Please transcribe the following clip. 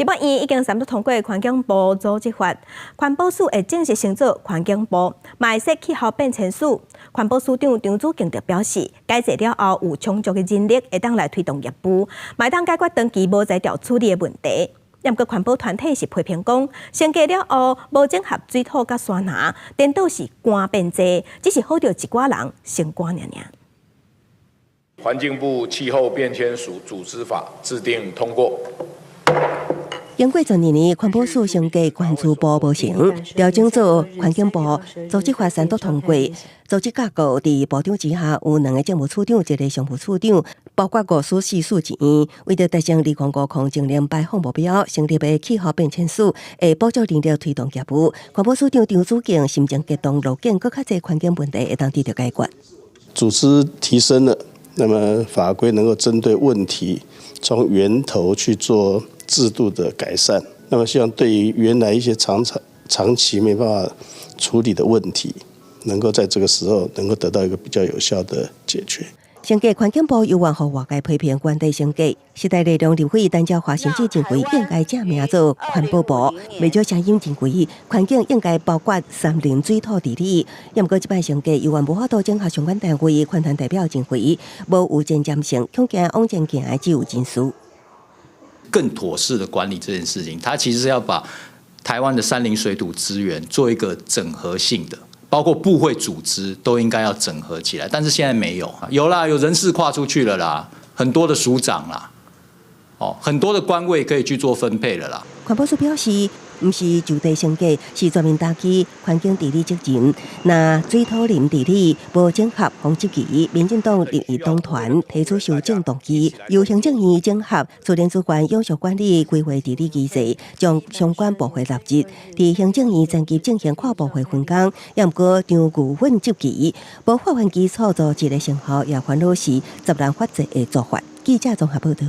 立法院已经3读通过环境部组织法，环保署会正式升做环境部，嘛会设气候变迁署。环保署长张子敬就表示，改制了后有充足的人力，会当来推动业务，嘛会当解决长期无材料处理的问题。不过环保团体是批评讲，升格了后无整合水土甲山林，颠倒是官变多，只是好着一寡人升官尔尔。环境部气候变迁署组织法制定通过。经过12年，环保署升格关注部无成，调整做环境部组织法3读通过。组织架构伫部长之下有2个政务处长、1个常务处长，包括5署4署钱。为着达成2050净零排放目标，成立的气候变迁署会补助人力推动业务。环保署长张子敬心情激动，路径更较侪环境问题会当得到解决。组织提升了，那么法规能够针对问题从源头去做制度的改善，那么希望对于原来一些长期没办法处理的问题，能够在这个时候能够得到一个比较有效的解决。升格环境部有望予外界批评原地升格，时代力量立委单招华新市认为应该正名做环保部，未少声音认为环境应该包括山林水土地理。不过这摆升格由于无法度整合相关单位，环团代表认为无有前瞻性，恐惊往前行只有真输。更妥适的管理这件事情，它其实是要把台湾的山林水土资源做一个整合性的，包括部会组织都应该要整合起来。但是现在没有，有啦，有人事跨出去了啦，很多的署长啦，很多的官位可以去做分配了啦。环保署表示，不是就地升格，是专门打击环境地理责任。那水土林地理无整合防治期，民进党立委党团提出修正动议，由行政院整合自然资源永续管理规划治理机制，将相关部会纳入。伫行政院层级进行跨部会分工，不过张具混集期，无法源基础做一个成效，也烦恼是十难法则的做法。记者综合报道。